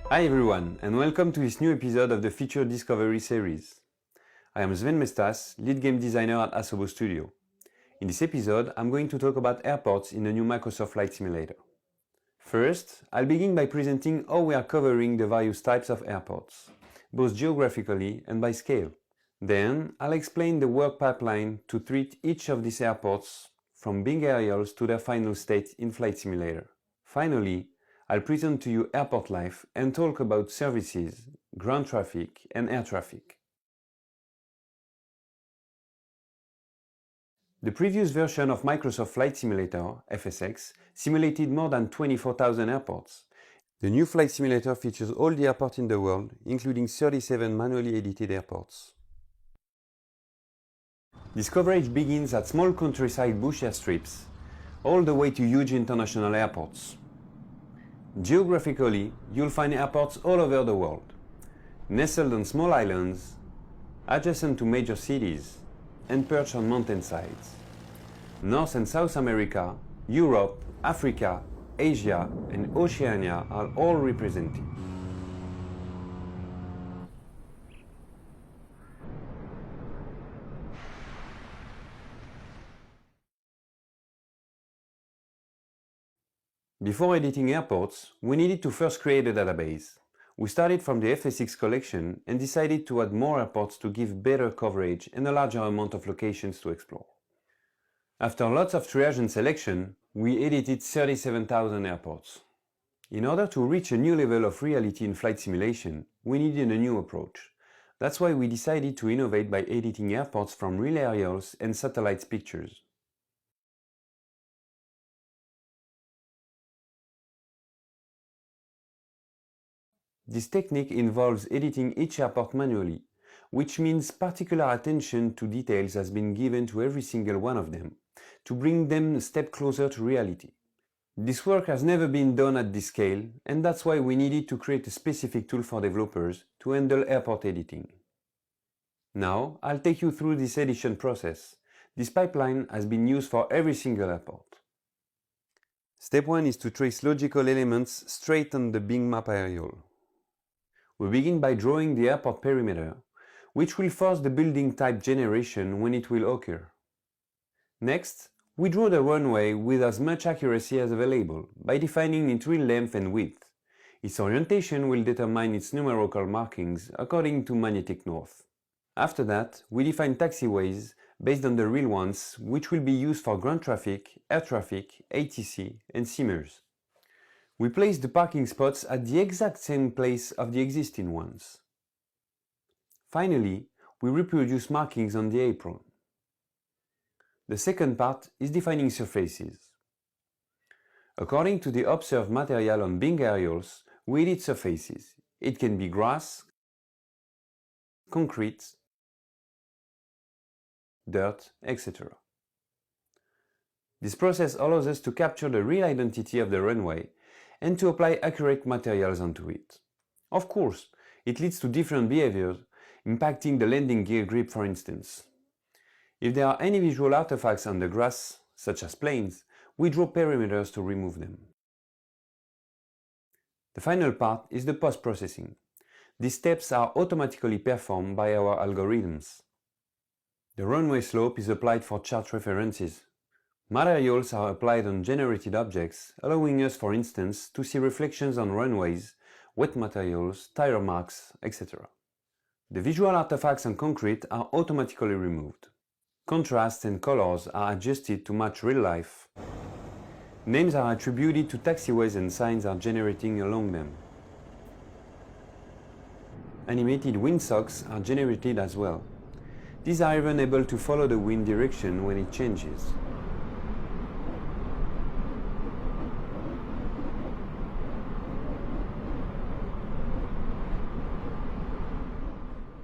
Hi everyone, and welcome to this new episode of the Feature Discovery series. I am Sven Mestas, lead game designer at Asobo Studio. In this episode, I'm going to talk about airports in the new Microsoft Flight Simulator. First, I'll begin by presenting how we are covering the various types of airports, both geographically and by scale. Then, I'll explain the work pipeline to treat each of these airports from being aerials to their final state in Flight Simulator. Finally, I'll present to you airport life and talk about services, ground traffic and air traffic. The previous version of Microsoft Flight Simulator, FSX, simulated more than 24,000 airports. The new Flight Simulator features all the airports in the world, including 37 manually edited airports. This coverage begins at small countryside bush airstrips, all the way to huge international airports. Geographically, you'll find airports all over the world, nestled on small islands, adjacent to major cities, and perched on mountainsides. North and South America, Europe, Africa, Asia, and Oceania are all represented. Before editing airports, we needed to first create a database. We started from the FSX collection and decided to add more airports to give better coverage and a larger amount of locations to explore. After lots of triage and selection, we edited 37,000 airports. In order to reach a new level of reality in flight simulation, we needed a new approach. That's why we decided to innovate by editing airports from real aerials and satellite pictures. This technique involves editing each airport manually, which means particular attention to details has been given to every single one of them, to bring them a step closer to reality. This work has never been done at this scale, and that's why we needed to create a specific tool for developers to handle airport editing. Now, I'll take you through this edition process. This pipeline has been used for every single airport. Step 1 is to trace logical elements straight on the Bing map aerial. We begin by drawing the airport perimeter, which will force the building type generation when it will occur. Next, we draw the runway with as much accuracy as available by defining its real length and width. Its orientation will determine its numerical markings according to magnetic north. After that, we define taxiways based on the real ones, which will be used for ground traffic, air traffic, ATC, and Simmers. We place the parking spots at the exact same place of the existing ones. Finally, we reproduce markings on the apron. The second part is defining surfaces. According to the observed material on Bing aerials, we edit surfaces. It can be grass, concrete, dirt, etc. This process allows us to capture the real identity of the runway and to apply accurate materials onto it. Of course, it leads to different behaviors, impacting the landing gear grip, for instance. If there are any visual artifacts on the grass, such as planes, we draw perimeters to remove them. The final part is the post-processing. These steps are automatically performed by our algorithms. The runway slope is applied for chart references. Materials are applied on generated objects, allowing us, for instance, to see reflections on runways, wet materials, tire marks, etc. The visual artifacts on concrete are automatically removed. Contrasts and colors are adjusted to match real life. Names are attributed to taxiways and signs are generating along them. Animated windsocks are generated as well. These are even able to follow the wind direction when it changes.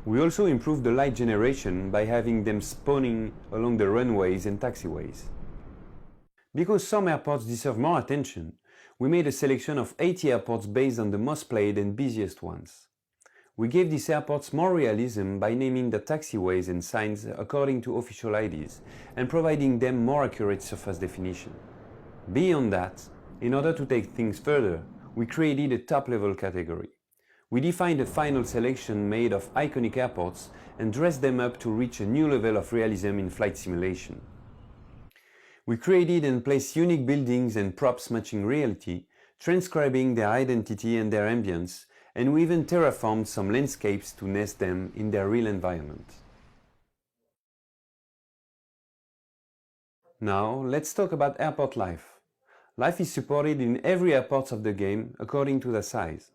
We also improved the light generation by having them spawning along the runways and taxiways. Because some airports deserve more attention, we made a selection of 80 airports based on the most played and busiest ones. We gave these airports more realism by naming the taxiways and signs according to official IDs and providing them more accurate surface definition. Beyond that, in order to take things further, we created a top-level category. We defined a final selection made of iconic airports and dressed them up to reach a new level of realism in flight simulation. We created and placed unique buildings and props matching reality, transcribing their identity and their ambience, and we even terraformed some landscapes to nest them in their real environment. Now, let's talk about airport life. Life is supported in every airport of the game according to their size.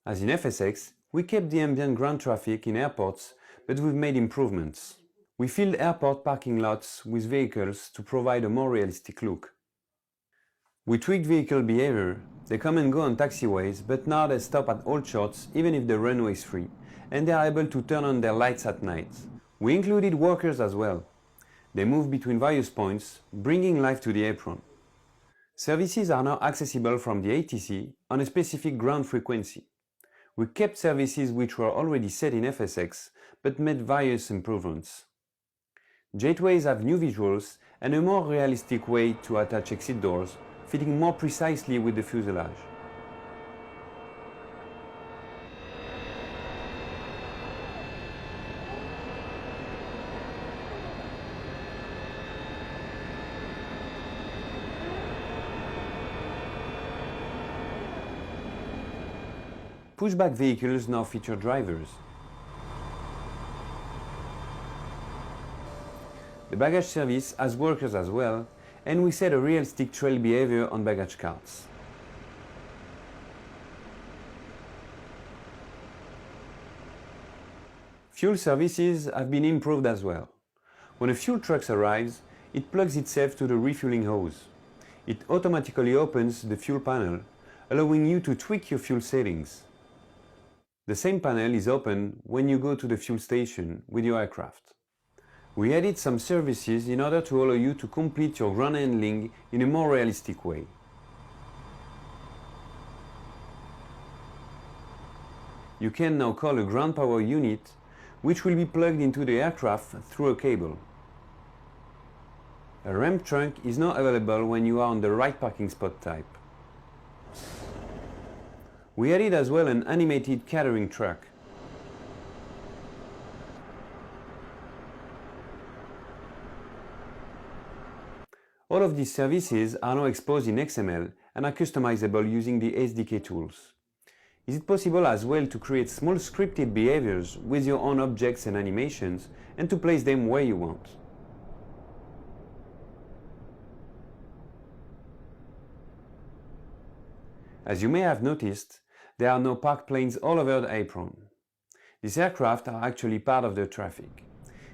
As in FSX, we kept the ambient ground traffic in airports, but we've made improvements. We filled airport parking lots with vehicles to provide a more realistic look. We tweaked vehicle behavior. They come and go on taxiways, but now they stop at all shots even if the runway is free, and they are able to turn on their lights at night. We included workers as well. They move between various points, bringing life to the apron. Services are now accessible from the ATC on a specific ground frequency. We kept services which were already set in FSX, but made various improvements. Gateways have new visuals and a more realistic way to attach exit doors, fitting more precisely with the fuselage. Pushback vehicles now feature drivers. The baggage service has workers as well, and we set a realistic trail behavior on baggage carts. Fuel services have been improved as well. When a fuel truck arrives, it plugs itself to the refueling hose. It automatically opens the fuel panel, allowing you to tweak your fuel settings. The same panel is open when you go to the fuel station with your aircraft. We added some services in order to allow you to complete your ground handling in a more realistic way. You can now call a ground power unit, which will be plugged into the aircraft through a cable. A ramp trunk is now available when you are on the right parking spot type. We added as well an animated catering truck. All of these services are now exposed in XML and are customizable using the SDK tools. Is it possible as well to create small scripted behaviors with your own objects and animations and to place them where you want? As you may have noticed, there are now parked planes all over the apron. These aircraft are actually part of the traffic.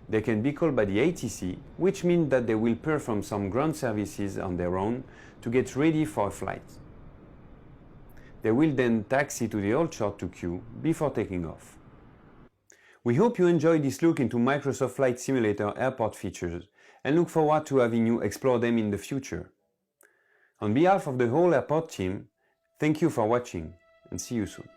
They can be called by the ATC, which means that they will perform some ground services on their own to get ready for a flight. They will then taxi to the hold shot to queue before taking off. We hope you enjoyed this look into Microsoft Flight Simulator airport features and look forward to having you explore them in the future. On behalf of the whole airport team, thank you for watching and see you soon.